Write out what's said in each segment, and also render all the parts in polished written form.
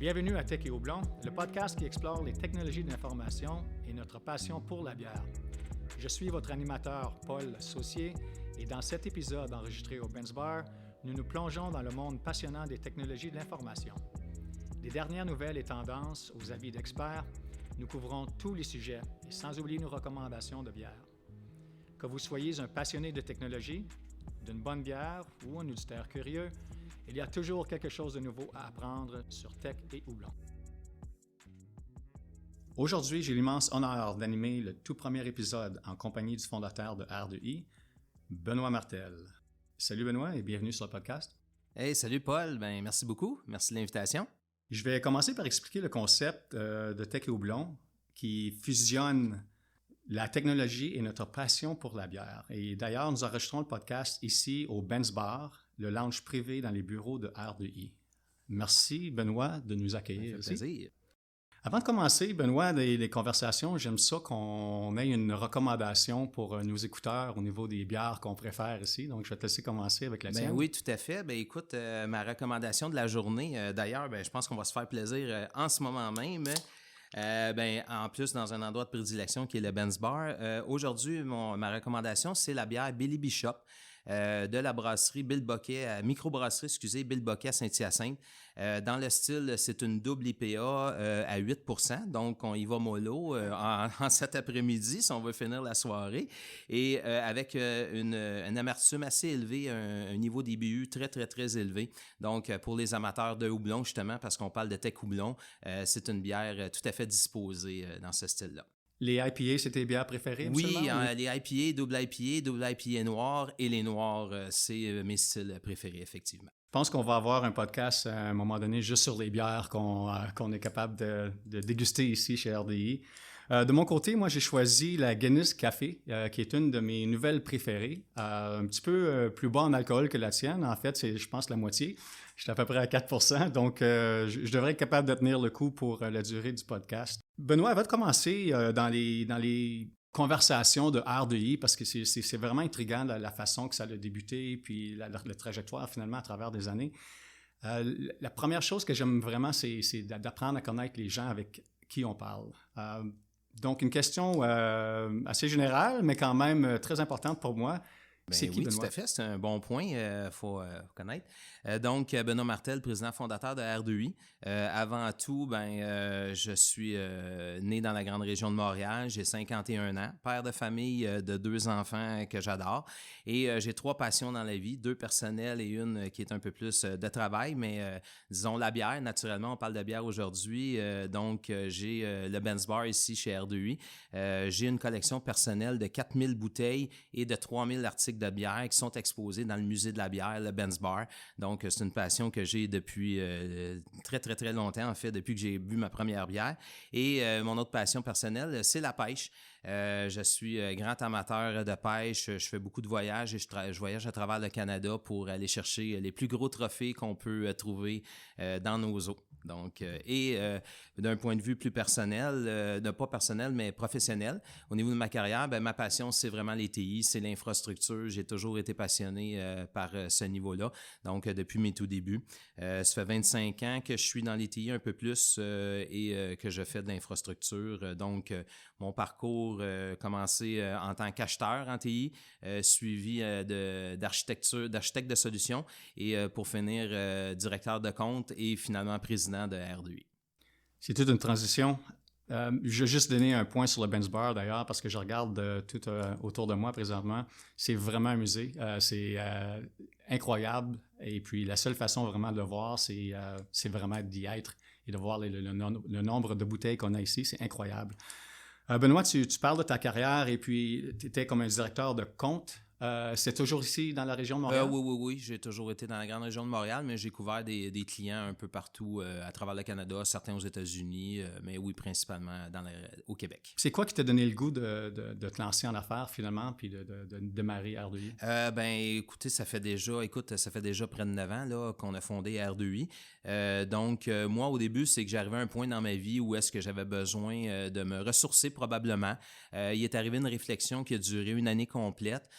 Bienvenue à Tech et Houblon, le podcast qui explore les technologies de l'information et notre passion pour la bière. Je suis votre animateur Paul Saucier et dans cet épisode enregistré au Benz Bar, nous nous plongeons dans le monde passionnant des technologies de l'information. Des dernières nouvelles et tendances aux avis d'experts, nous couvrons tous les sujets et sans oublier nos recommandations de bière. Que vous soyez un passionné de technologie, d'une bonne bière ou un auditeur curieux, il y a toujours quelque chose de nouveau à apprendre sur Tech et Houblon. Aujourd'hui, j'ai l'immense honneur d'animer le tout premier épisode en compagnie du fondateur de R2I, Benoît Martel. Salut Benoît et bienvenue sur le podcast. Hey, salut Paul, merci beaucoup, merci de l'invitation. Je vais commencer par expliquer le concept de Tech et Houblon qui fusionne la technologie et notre passion pour la bière. Et d'ailleurs, nous enregistrons le podcast ici au Benz Bar, le lounge privé dans les bureaux de R2I. Merci, Benoît, de nous accueillir ici. Plaisir. Avant de commencer, Benoît, les conversations, j'aime ça qu'on ait une recommandation pour nos écouteurs au niveau des bières qu'on préfère ici. Donc, je vais te laisser commencer avec la tienne. Oui, tout à fait. Écoute, ma recommandation de la journée, d'ailleurs, je pense qu'on va se faire plaisir en ce moment même. En plus, dans un endroit de prédilection qui est le Benz Bar. Aujourd'hui, ma recommandation, c'est la bière Billy Bishop de la brasserie Bill Boquet, microbrasserie, Bill Boquet à Saint-Hyacinthe. Dans le style, c'est une double IPA à 8%, donc on y va mollo en cet après-midi si on veut finir la soirée. Et avec une amertume assez élevée, un niveau d'IBU très, très, très élevé. Donc, pour les amateurs de houblon, justement, parce qu'on parle de tech houblon, c'est une bière tout à fait disposée dans ce style-là. Les IPA, c'est tes bières préférées? Oui, les IPA, double IPA noir et les noirs, c'est mes styles préférés, effectivement. Je pense qu'on va avoir un podcast à un moment donné juste sur les bières qu'on est capable de déguster ici chez RDI. De mon côté, moi, j'ai choisi la Guinness Café, qui est une de mes nouvelles préférées. Un petit peu plus bas en alcool que la tienne. En fait, c'est, je pense, la moitié. Je suis à peu près à 4%, donc je devrais être capable de tenir le coup pour la durée du podcast. Benoît, avant de commencer dans les conversations de R2I, parce que c'est vraiment intriguant la façon que ça a débuté, puis la trajectoire finalement à travers des années. La première chose que j'aime vraiment, c'est d'apprendre à connaître les gens avec qui on parle. Donc, une question assez générale, mais quand même très importante pour moi. C'est qui, oui, Benoît? Tout à fait, c'est un bon point, faut connaître. Donc, Benoît Martel, président fondateur de R2I. Avant tout, je suis né dans la grande région de Montréal, j'ai 51 ans, père de famille de 2 enfants que j'adore. Et j'ai 3 passions dans la vie, 2 personnelles et une qui est un peu plus de travail, mais disons la bière, naturellement, on parle de bière aujourd'hui. Donc, j'ai le Benz Bar ici chez R2I. J'ai une collection personnelle de 4000 bouteilles et de 3000 articles de bière qui sont exposés dans le musée de la bière, le Benz Bar. Donc, c'est une passion que j'ai depuis très, très, très longtemps, en fait, depuis que j'ai bu ma première bière. Et mon autre passion personnelle, c'est la pêche. Je suis grand amateur de pêche. Je fais beaucoup de voyages et je voyage à travers le Canada pour aller chercher les plus gros trophées qu'on peut trouver dans nos eaux. Donc, d'un point de vue plus personnel, pas personnel, mais professionnel, au niveau de ma carrière, ma passion, c'est vraiment les TI, c'est l'infrastructure. J'ai toujours été passionné par ce niveau-là, donc depuis mes tout débuts. Ça fait 25 ans que je suis dans les TI un peu plus et que je fais de l'infrastructure. Donc, mon parcours commencé en tant qu'acheteur en TI, suivi d'architecte de solutions et pour finir directeur de compte et finalement président de R2I. C'est toute une transition. Je vais juste donner un point sur le Benz Bar d'ailleurs parce que je regarde tout autour de moi présentement. C'est vraiment un musée. C'est incroyable. Et puis la seule façon vraiment de le voir, c'est vraiment d'y être et de voir le nombre de bouteilles qu'on a ici. C'est incroyable. Benoît, tu parles de ta carrière et puis tu étais comme un directeur de compte. C'est toujours ici dans la région de Montréal? Oui. J'ai toujours été dans la grande région de Montréal, mais j'ai couvert des clients un peu partout à travers le Canada, certains aux États-Unis, mais oui, principalement au Québec. C'est quoi qui t'a donné le goût de te lancer en affaires finalement puis de démarrer R2I? Écoutez, ça fait déjà près de 9 ans là, qu'on a fondé R2I. Donc, moi, au début, c'est que j'arrivais à un point dans ma vie où est-ce que j'avais besoin de me ressourcer probablement. Il est arrivé une réflexion qui a duré une année complète.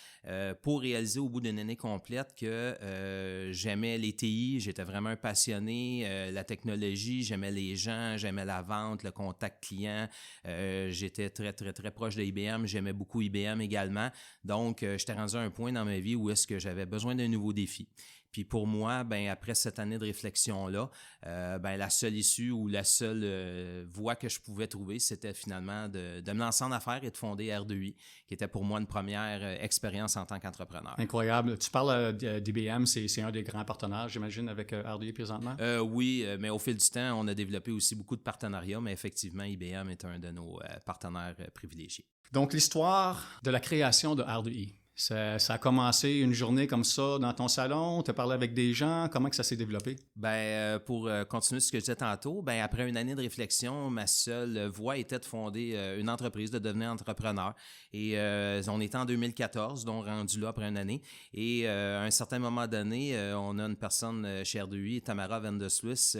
pour réaliser au bout d'une année complète que j'aimais les TI, j'étais vraiment un passionné, la technologie, j'aimais les gens, j'aimais la vente, le contact client, j'étais très, très, très proche de IBM, j'aimais beaucoup IBM également. Donc, j'étais rendu à un point dans ma vie où est-ce que j'avais besoin d'un nouveau défi. Puis pour moi, ben après cette année de réflexion-là, ben la seule issue ou la seule voie que je pouvais trouver, c'était finalement de me lancer en affaires et de fonder R2I, qui était pour moi une première expérience en tant qu'entrepreneur. Incroyable. Tu parles d'IBM, c'est un des grands partenaires, j'imagine, avec R2I présentement? Oui, mais au fil du temps, on a développé aussi beaucoup de partenariats, mais effectivement, IBM est un de nos partenaires privilégiés. Donc, l'histoire de la création de R2I. Ça a commencé une journée comme ça dans ton salon, tu as parlé avec des gens, comment que ça s'est développé? Ben, pour continuer ce que je disais tantôt, ben après une année de réflexion, ma seule voie était de fonder une entreprise, de devenir entrepreneur. Et on était en 2014, donc rendu là après une année. Et à un certain moment donné, on a une personne chez R2I, Tamara Vandersluis,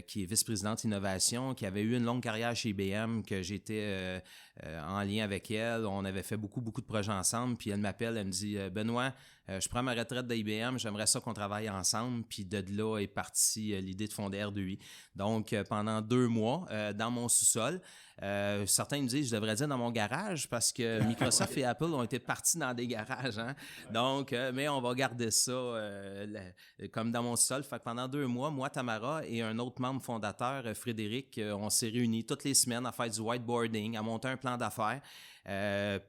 qui est vice-présidente innovation, qui avait eu une longue carrière chez IBM, que j'étais en lien avec elle. On avait fait beaucoup de projets ensemble. Puis elle m'appelle, elle me dit « Benoît, je prends ma retraite d'IBM, j'aimerais ça qu'on travaille ensemble. » Puis de là est partie l'idée de fonder R2I. Donc, pendant 2 mois, dans mon sous-sol, certains me disent, je devrais dire dans mon garage, parce que Microsoft et Apple ont été partis dans des garages. Hein? Donc, mais on va garder ça comme dans mon sous-sol. Fait que pendant 2 mois, moi, Tamara et un autre membre fondateur, Frédéric, on s'est réunis toutes les semaines à faire du whiteboarding, à monter un plan d'affaires.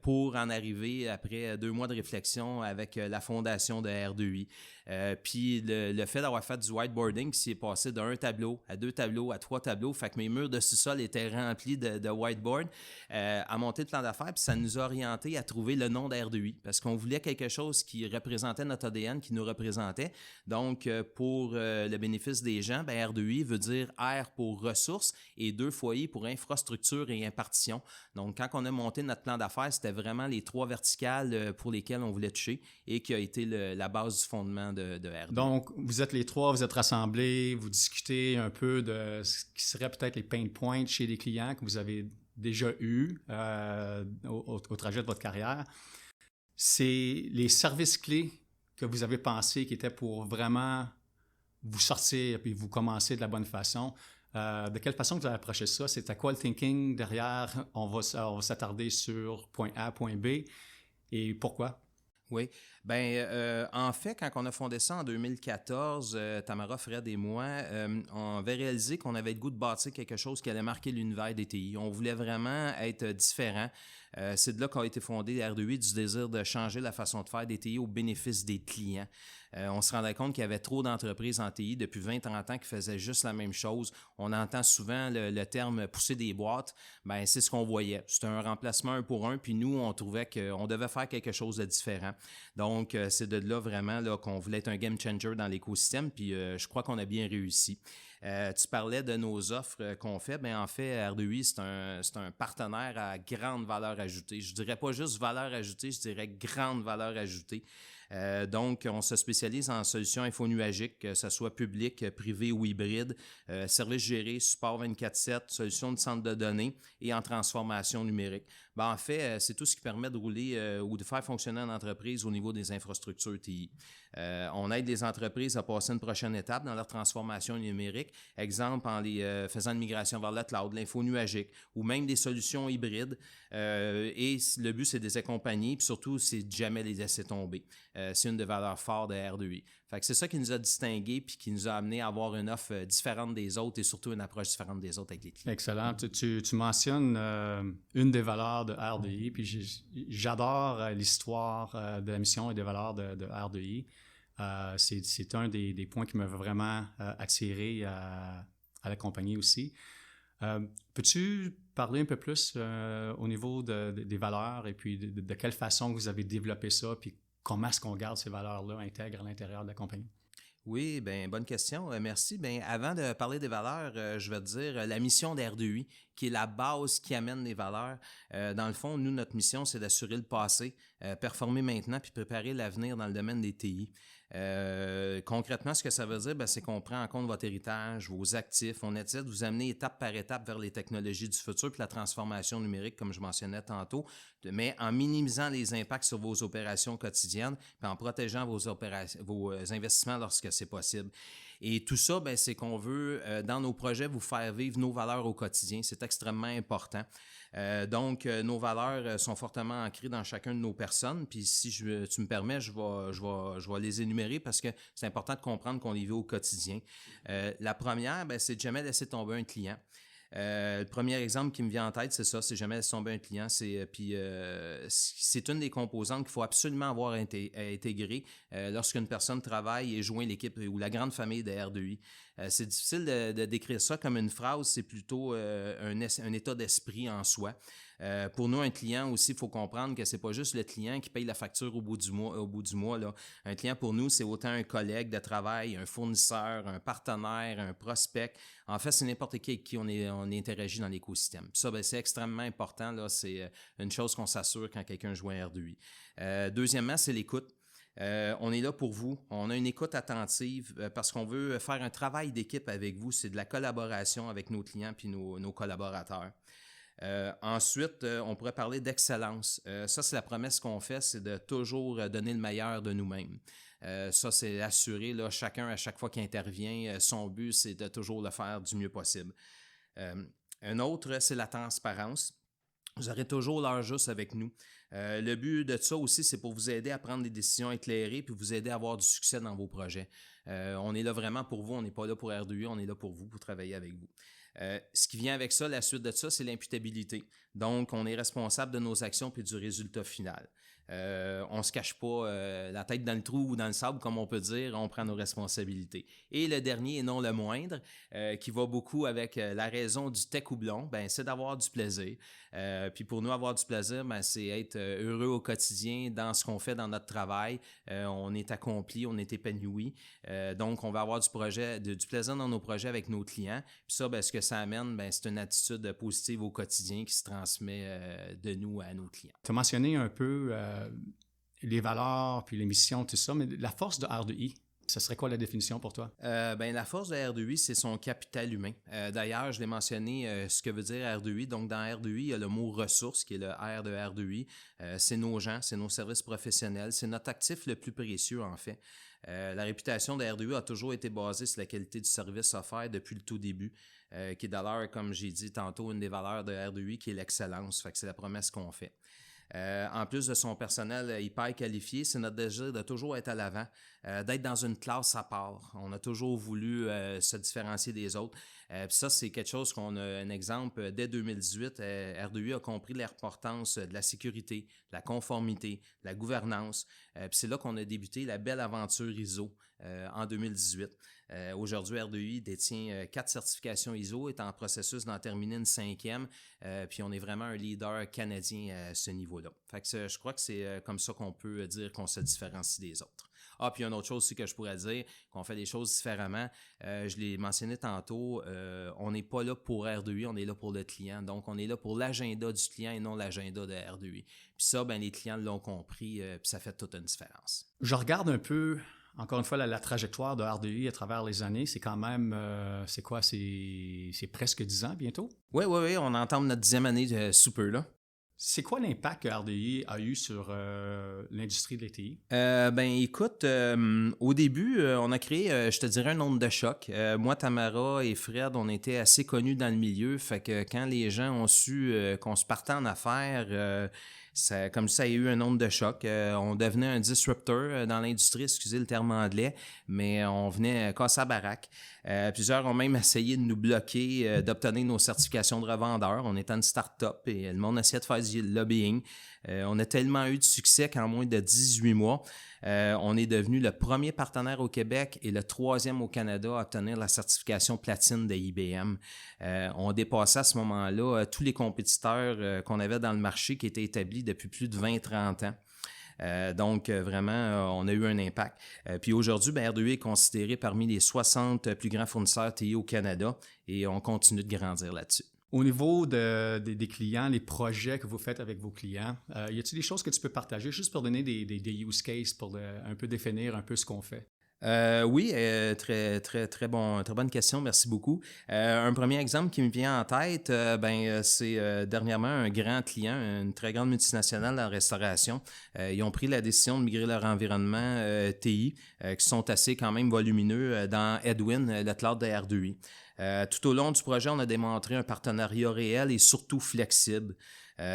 Pour en arriver après 2 mois de réflexion avec la fondation de R2I. Puis le fait d'avoir fait du whiteboarding qui s'est passé d'un tableau à 2 tableaux à 3 tableaux, fait que mes murs de sous-sol étaient remplis de whiteboard, à monter le plan d'affaires, puis ça nous a orientés à trouver le nom de R2I, parce qu'on voulait quelque chose qui représentait notre ADN, qui nous représentait. Donc, pour le bénéfice des gens, ben R2I veut dire R pour ressources et 2 foyers pour infrastructure et impartition. Donc, quand on a monté notre plan d'affaires, c'était vraiment les 3 verticales pour lesquelles on voulait toucher et qui a été la base du fondement de R2I. Donc, vous êtes les 3, vous êtes rassemblés, vous discutez un peu de ce qui serait peut-être les pain points chez les clients que vous avez déjà eus au trajet de votre carrière. C'est les services clés que vous avez pensé qui étaient pour vraiment vous sortir et vous commencer de la bonne façon. De quelle façon vous avez approché ça? C'était quoi le thinking derrière? On va s'attarder sur point A, point B. Et pourquoi? Oui. Ben, en fait, quand on a fondé ça en 2014, Tamara, Fred et moi, on avait réalisé qu'on avait le goût de bâtir quelque chose qui allait marquer l'univers des TI. On voulait vraiment être différent. C'est de là qu'a été fondé R2I, du désir de changer la façon de faire des TI au bénéfice des clients. On se rendait compte qu'il y avait trop d'entreprises en TI depuis 20-30 ans qui faisaient juste la même chose. On entend souvent le terme « pousser des boîtes ». Ben, c'est ce qu'on voyait. C'était un remplacement 1 pour 1, puis nous, on trouvait qu'on devait faire quelque chose de différent. Donc, c'est de là vraiment là, qu'on voulait être un game changer dans l'écosystème, puis je crois qu'on a bien réussi. Tu parlais de nos offres qu'on fait. Bien, en fait, R2I, c'est un partenaire à grande valeur ajoutée. Je dirais pas juste valeur ajoutée, je dirais grande valeur ajoutée. Donc, on se spécialise en solutions infonuagiques, que ce soit public, privé ou hybride, services gérés, support 24/7, solutions de centre de données et en transformation numérique. Ben, en fait, c'est tout ce qui permet de rouler ou de faire fonctionner une entreprise au niveau des infrastructures TI. On aide les entreprises à passer une prochaine étape dans leur transformation numérique, exemple en les faisant une migration vers le cloud, l'infonuagique ou même des solutions hybrides. Et le but, c'est de les accompagner, puis surtout, c'est de jamais les laisser tomber. C'est une des valeurs fortes de R2I. Fait que c'est ça qui nous a distingués puis qui nous a amené à avoir une offre différente des autres et surtout une approche différente des autres avec les clients. Excellent. Tu mentionnes une des valeurs de R2I, puis j'adore l'histoire de la mission et des valeurs de R2I. C'est un des points qui m'a vraiment attiré à la compagnie aussi. Peux-tu parler un peu plus au niveau des valeurs et puis de quelle façon vous avez développé ça, puis comment est-ce qu'on garde ces valeurs-là intègres à l'intérieur de la compagnie? Oui, bien, bonne question. Merci. Bien, avant de parler des valeurs, je vais te dire la mission d'R2I, qui est la base qui amène les valeurs. Dans le fond, nous, notre mission, c'est d'assurer le passé, performer maintenant, puis préparer l'avenir dans le domaine des TI. Concrètement, ce que ça veut dire, c'est qu'on prend en compte votre héritage, vos actifs. On essaie de vous amener étape par étape vers les technologies du futur puis la transformation numérique, comme je mentionnais tantôt, mais en minimisant les impacts sur vos opérations quotidiennes puis en protégeant vos investissements lorsque c'est possible. Et tout ça, c'est qu'on veut, dans nos projets, vous faire vivre nos valeurs au quotidien. C'est extrêmement important. Donc, nos valeurs sont fortement ancrées dans chacun de nos personnes. Puis, si tu me permets, je vais les énumérer parce que c'est important de comprendre qu'on les vit au quotidien. La première, c'est de jamais laisser tomber un client. Le premier exemple qui me vient en tête, c'est ça, c'est jamais laisser tomber un client. C'est une des composantes qu'il faut absolument avoir intégrée lorsqu'une personne travaille et joint l'équipe ou la grande famille de R2I. C'est difficile de décrire ça comme une phrase, c'est plutôt un état d'esprit en soi. Pour nous, un client aussi, il faut comprendre que c'est pas juste le client qui paye la facture au bout du mois, là. Un client pour nous, c'est autant un collègue de travail, un fournisseur, un partenaire, un prospect. En fait, c'est n'importe qui avec qui on interagit dans l'écosystème. Puis ça, c'est extrêmement important, là. C'est une chose qu'on s'assure quand quelqu'un joue un R2I. Deuxièmement, c'est l'écoute. On est là pour vous. On a une écoute attentive parce qu'on veut faire un travail d'équipe avec vous. C'est de la collaboration avec nos clients puis nos collaborateurs. Ensuite, on pourrait parler d'excellence. Ça, c'est la promesse qu'on fait, c'est de toujours donner le meilleur de nous-mêmes. Ça, c'est assuré, là, chacun, à chaque fois qu'il intervient, son but, c'est de toujours le faire du mieux possible. Un autre, c'est la transparence. Vous aurez toujours l'heure juste avec nous. Le but de ça aussi, c'est pour vous aider à prendre des décisions éclairées puis vous aider à avoir du succès dans vos projets. On est là vraiment pour vous, on n'est pas là pour R2I, on est là pour vous, pour travailler avec vous. Ce qui vient avec ça, la suite de ça, c'est l'imputabilité. Donc, on est responsable de nos actions puis du résultat final. On se cache pas la tête dans le trou ou dans le sable, comme on peut dire, on prend nos responsabilités. Et le dernier, et non le moindre, qui va beaucoup avec la raison du tech houblon, c'est d'avoir du plaisir. Puis pour nous, avoir du plaisir, c'est être heureux au quotidien dans ce qu'on fait dans notre travail. On est accompli, on est épanoui. Donc, on va avoir du plaisir dans nos projets avec nos clients. Puis ça, ce que ça amène, c'est une attitude positive au quotidien qui se transmet de nous à nos clients. Tu as mentionné un peu les valeurs, puis les missions, tout ça, mais la force de R2I, ce serait quoi la définition pour toi? La force de R2I, c'est son capital humain. D'ailleurs, je l'ai mentionné ce que veut dire R2I. Donc, dans R2I, il y a le mot ressources, qui est le R de R2I. C'est nos gens, c'est nos services professionnels, c'est notre actif le plus précieux, en fait. La réputation de R2I a toujours été basée sur la qualité du service offert depuis le tout début, qui est d'ailleurs, comme j'ai dit tantôt, une des valeurs de R2I, qui est l'excellence. Fait que c'est la promesse qu'on fait. En plus de son personnel hyper qualifié, c'est notre désir de toujours être à l'avant, d'être dans une classe à part. On a toujours voulu se différencier des autres. Puis ça, c'est quelque chose qu'on a un exemple. Dès 2018, R2I a compris l'importance de la sécurité, de la conformité, de la gouvernance. Puis c'est là qu'on a débuté la belle aventure ISO en 2018. Aujourd'hui, R2I détient 4 certifications ISO, est en processus d'en terminer une 5e, puis on est vraiment un leader canadien à ce niveau-là. Fait que je crois que c'est comme ça qu'on peut dire qu'on se différencie des autres. Ah, puis une autre chose aussi que je pourrais dire, qu'on fait des choses différemment. Je l'ai mentionné tantôt, on n'est pas là pour R2I, on est là pour le client. Donc, on est là pour l'agenda du client et non l'agenda de R2I. Puis ça, les clients l'ont compris, puis ça fait toute une différence. Je regarde un peu, encore une fois, la trajectoire de R2I à travers les années. C'est quand même, c'est quoi, c'est presque 10 ans bientôt? Oui, on entame notre 10e année sous peu, là. C'est quoi l'impact que RDI a eu sur l'industrie de l'ETI? Écoute, au début, on a créé, je te dirais, un onde de choc. Moi, Tamara et Fred, on était assez connus dans le milieu. Fait que quand les gens ont su qu'on se partait en affaires, comme ça, il y a eu un onde de choc. On devenait un disruptor dans l'industrie, excusez le terme anglais, mais on venait casser la baraque. Plusieurs ont même essayé de nous bloquer, d'obtenir nos certifications de revendeurs. On était une start-up et le monde essayait de faire du lobbying. On a tellement eu de succès qu'en moins de 18 mois, on est devenu le premier partenaire au Québec et le 3e au Canada à obtenir la certification platine de IBM. On dépassait à ce moment-là tous les compétiteurs qu'on avait dans le marché qui étaient établis depuis plus de 20-30 ans. Donc, vraiment, on a eu un impact. Puis aujourd'hui, R2I est considéré parmi les 60 plus grands fournisseurs TI au Canada et on continue de grandir là-dessus. Au niveau des clients, les projets que vous faites avec vos clients, y a-t-il des choses que tu peux partager juste pour donner des use cases pour un peu définir un peu ce qu'on fait? Oui, très bonne question, merci beaucoup. Un premier exemple qui me vient en tête, c'est dernièrement un grand client, une très grande multinationale dans la restauration. Ils ont pris la décision de migrer leur environnement TI, qui sont assez quand même volumineux, dans Edwin, le cloud de R2I. Tout au long du projet, on a démontré un partenariat réel et surtout flexible.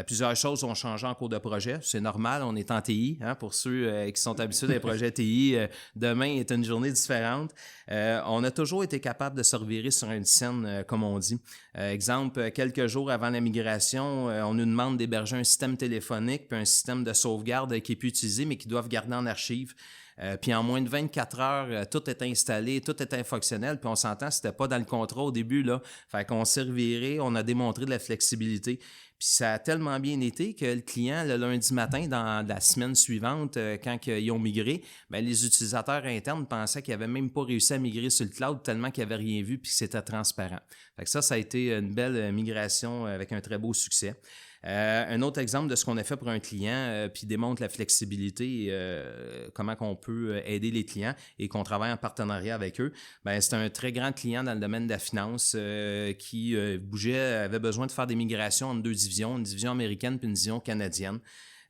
Plusieurs choses ont changé en cours de projet. C'est normal, on est en TI. Hein, pour ceux qui sont habitués des projets TI, demain est une journée différente. On a toujours été capable de se revirer sur une scène, comme on dit. Exemple, quelques jours avant la migration, on nous demande d'héberger un système téléphonique puis un système de sauvegarde qui est plus utilisé, mais qui doivent garder en archive. Puis en moins de 24 heures, tout est installé, tout était fonctionnel, puis on s'entend, c'était pas dans le contrat au début, là. Fait qu'on s'est reviré, on a démontré de la flexibilité. Puis ça a tellement bien été que le client, le lundi matin, dans la semaine suivante, quand ils ont migré, ben, les utilisateurs internes pensaient qu'ils n'avaient même pas réussi à migrer sur le cloud tellement qu'ils n'avaient rien vu puis que c'était transparent. Fait que ça a été une belle migration avec un très beau succès. Un autre exemple de ce qu'on a fait pour un client, puis démontre la flexibilité, comment qu'on peut aider les clients et qu'on travaille en partenariat avec eux. Ben, c'est un très grand client dans le domaine de la finance qui avait besoin de faire des migrations entre deux divisions, une division américaine puis une division canadienne.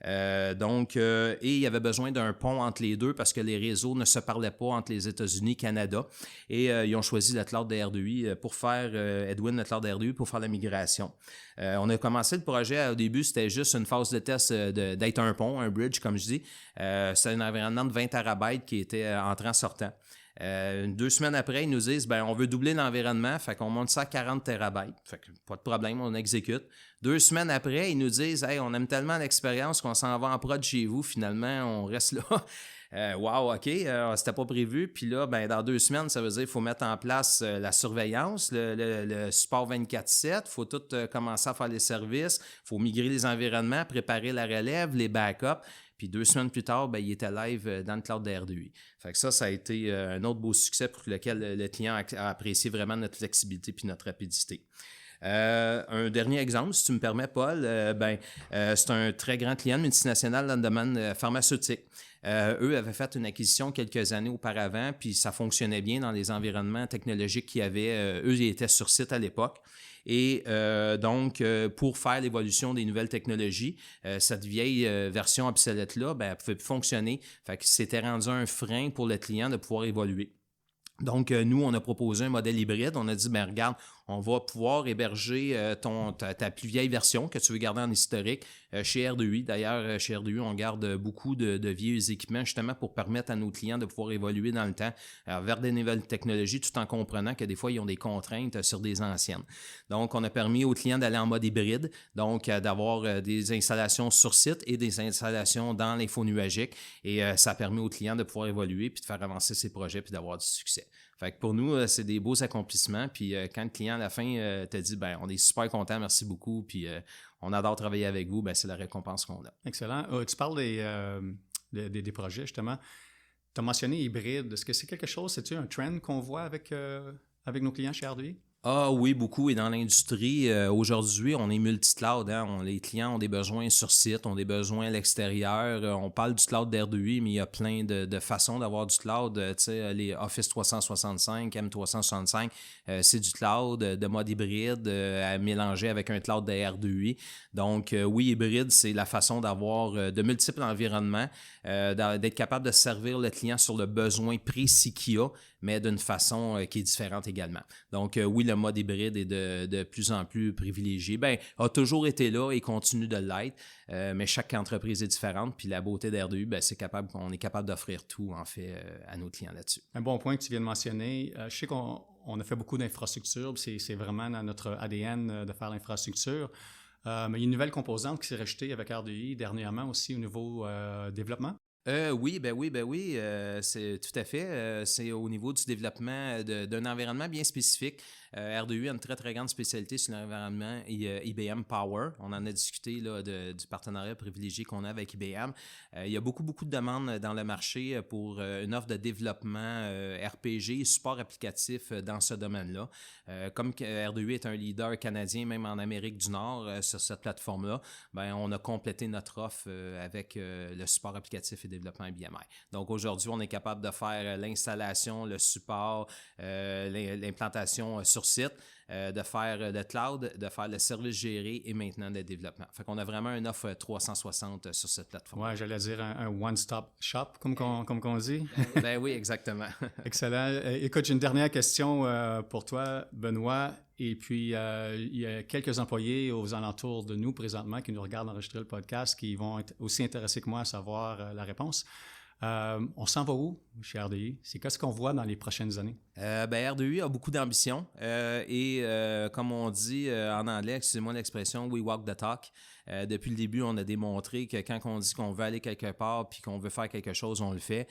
Et il y avait besoin d'un pont entre les deux parce que les réseaux ne se parlaient pas entre les États-Unis et Canada. Et ils ont choisi le cloud de R2I pour faire, Edwin, le cloud de R2I pour faire la migration. On a commencé le projet, au début, c'était juste une phase de test d'être un pont, un bridge, comme je dis. C'est un environnement de 20 terabytes qui était entrant-sortant. 2 semaines après, ils nous disent on veut doubler l'environnement, fait qu'on monte ça à 40 terabytes. Fait que pas de problème, on exécute. 2 semaines après, ils nous disent hey, on aime tellement l'expérience qu'on s'en va en prod chez vous, finalement, on reste là. Wow, OK, c'était pas prévu. Puis là, dans 2 semaines, ça veut dire qu'il faut mettre en place la surveillance, le support 24/7, il faut tout commencer à faire les services, il faut migrer les environnements, préparer la relève, les backups. Puis 2 semaines plus tard, il était live dans le cloud de R2I. Fait que ça a été un autre beau succès pour lequel le client a apprécié vraiment notre flexibilité puis notre rapidité. Un dernier exemple, si tu me permets, Paul, c'est un très grand client multinational dans le domaine pharmaceutique. Eux avaient fait une acquisition quelques années auparavant, puis ça fonctionnait bien dans les environnements technologiques qu'il y avait. Eux, ils étaient sur site à l'époque. Et pour faire l'évolution des nouvelles technologies, cette vieille version obsolète-là, elle pouvait plus fonctionner. Fait que c'était rendu un frein pour le client de pouvoir évoluer. Donc, nous, on a proposé un modèle hybride. On a dit, regarde, on va pouvoir héberger ta plus vieille version que tu veux garder en historique chez R2I. D'ailleurs, chez R2I, on garde beaucoup de vieux équipements justement pour permettre à nos clients de pouvoir évoluer dans le temps vers des nouvelles technologies tout en comprenant que des fois, ils ont des contraintes sur des anciennes. Donc, on a permis aux clients d'aller en mode hybride, donc d'avoir des installations sur site et des installations dans l'info nuagique. Et ça a permis aux clients de pouvoir évoluer puis de faire avancer ses projets puis d'avoir du succès. Fait que pour nous, c'est des beaux accomplissements. Puis quand le client, à la fin, te dit on est super content, merci beaucoup, puis on adore travailler avec vous, c'est la récompense qu'on a. Excellent. Tu parles des projets, justement. Tu as mentionné hybride. Est-ce que c'est quelque chose, c'est-tu un trend qu'on voit avec nos clients chez R2I? Ah oui, beaucoup. Et dans l'industrie, aujourd'hui, on est multi-cloud. Hein? Les clients ont des besoins sur site, ont des besoins à l'extérieur. On parle du cloud d'R2I, mais il y a plein de façons d'avoir du cloud. Les Office 365, M365, c'est du cloud de mode hybride à mélanger avec un cloud de R2I. Donc, oui, hybride, c'est la façon d'avoir de multiples environnements, d'être capable de servir le client sur le besoin précis qu'il a, mais d'une façon qui est différente également. Donc, oui, le mode hybride est de plus en plus privilégié. A toujours été là et continue de l'être, mais chaque entreprise est différente. Puis la beauté d'R2U, on est capable d'offrir tout, en fait, à nos clients là-dessus. Un bon point que tu viens de mentionner. Je sais qu'on a fait beaucoup d'infrastructures. C'est vraiment dans notre ADN de faire l'infrastructure. Mais il y a une nouvelle composante qui s'est rajoutée avec R2I dernièrement aussi au niveau développement. Oui, c'est tout à fait. C'est au niveau du développement d'un environnement bien spécifique. R2U a une très, très grande spécialité sur l'environnement IBM Power. On en a discuté là, du partenariat privilégié qu'on a avec IBM. Il y a beaucoup, beaucoup de demandes dans le marché pour une offre de développement RPG et support applicatif dans ce domaine-là. Comme R2U est un leader canadien, même en Amérique du Nord, sur cette plateforme-là, ben, on a complété notre offre avec le support applicatif et développement IBMI. Donc aujourd'hui, on est capable de faire l'installation, le support, l'implantation sur site, de faire le cloud, de faire le service géré et maintenant le développement. Fait qu'on a vraiment une offre 360 sur cette plateforme. Ouais, j'allais dire un one-stop shop, comme qu'on dit. Ben oui, exactement. Excellent. Écoute, j'ai une dernière question pour toi, Benoît. Et puis, il y a quelques employés aux alentours de nous présentement qui nous regardent enregistrer le podcast qui vont être aussi intéressés que moi à savoir la réponse. On s'en va où chez RDI? C'est qu'est-ce qu'on voit dans les prochaines années? R2U a beaucoup d'ambition et comme on dit en anglais, excusez-moi l'expression, we walk the talk. Depuis le début, on a démontré que quand on dit qu'on veut aller quelque part puis qu'on veut faire quelque chose, on le fait.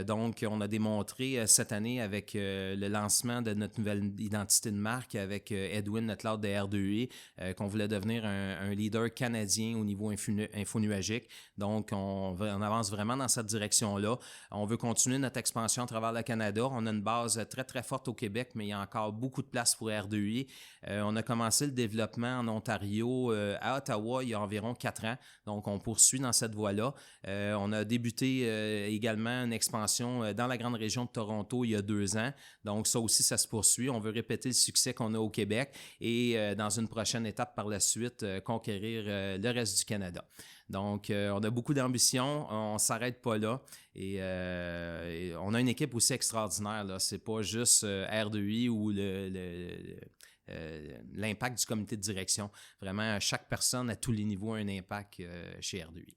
Donc, on a démontré cette année avec le lancement de notre nouvelle identité de marque avec Edwin, notre cloud de R2U, qu'on voulait devenir un leader canadien au niveau infonuagique. Donc, on avance vraiment dans cette direction-là. On veut continuer notre expansion à travers le Canada. On a une base très, très forte au Québec, mais il y a encore beaucoup de place pour R2U. On a commencé le développement en Ontario, à Ottawa, il y a environ 4 ans. Donc, on poursuit dans cette voie-là. On a débuté également une expansion dans la grande région de Toronto il y a 2 ans. Donc, ça aussi, ça se poursuit. On veut répéter le succès qu'on a au Québec et dans une prochaine étape par la suite, conquérir le reste du Canada. Donc, on a beaucoup d'ambition, on ne s'arrête pas là et on a une équipe aussi extraordinaire. Ce n'est pas juste R2I ou l'impact du comité de direction. Vraiment, chaque personne à tous les niveaux a un impact chez R2I.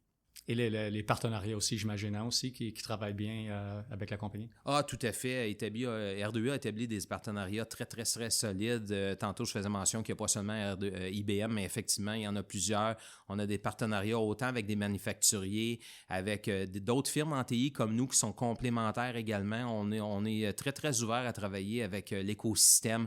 Et les partenariats aussi, j'imagine, aussi, qui travaillent bien avec la compagnie? Ah, tout à fait. R2U a établi des partenariats très, très, très solides. Tantôt, je faisais mention qu'il n'y a pas seulement IBM, mais effectivement, il y en a plusieurs. On a des partenariats autant avec des manufacturiers, avec d'autres firmes en TI comme nous qui sont complémentaires également. On est très, très ouvert à travailler avec l'écosystème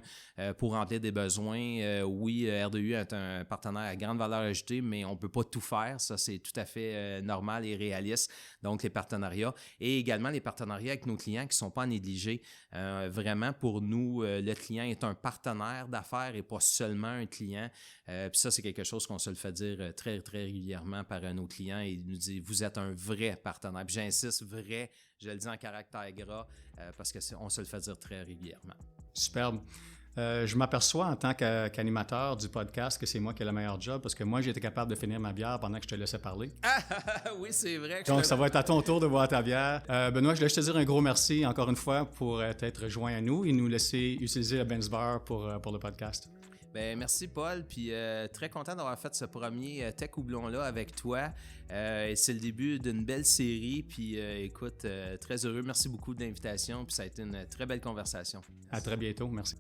pour remplir des besoins. Oui, R2U est un partenaire à grande valeur ajoutée, mais on ne peut pas tout faire. Ça, c'est tout à fait normal et réaliste. Donc, les partenariats et également les partenariats avec nos clients qui ne sont pas à négliger. Vraiment, pour nous, le client est un partenaire d'affaires et pas seulement un client. Puis ça, c'est quelque chose qu'on se le fait dire très, très régulièrement par nos clients. Ils nous disent, vous êtes un vrai partenaire. Puis j'insiste, vrai, je le dis en caractère gras parce qu'on se le fait dire très régulièrement. Superbe. Je m'aperçois en tant qu'animateur du podcast que c'est moi qui ai le meilleur job parce que moi, j'ai été capable de finir ma bière pendant que je te laissais parler. Oui, c'est vrai. Donc, ça va être à ton tour de boire ta bière. Benoît, je voulais te dire un gros merci encore une fois pour t'être joint à nous et nous laisser utiliser le Benz Bar pour le podcast. Ben, merci Paul, puis très content d'avoir fait ce premier Tech Houblon-là avec toi. C'est le début d'une belle série, puis écoute, très heureux. Merci beaucoup de l'invitation, puis ça a été une très belle conversation. À très bientôt, merci.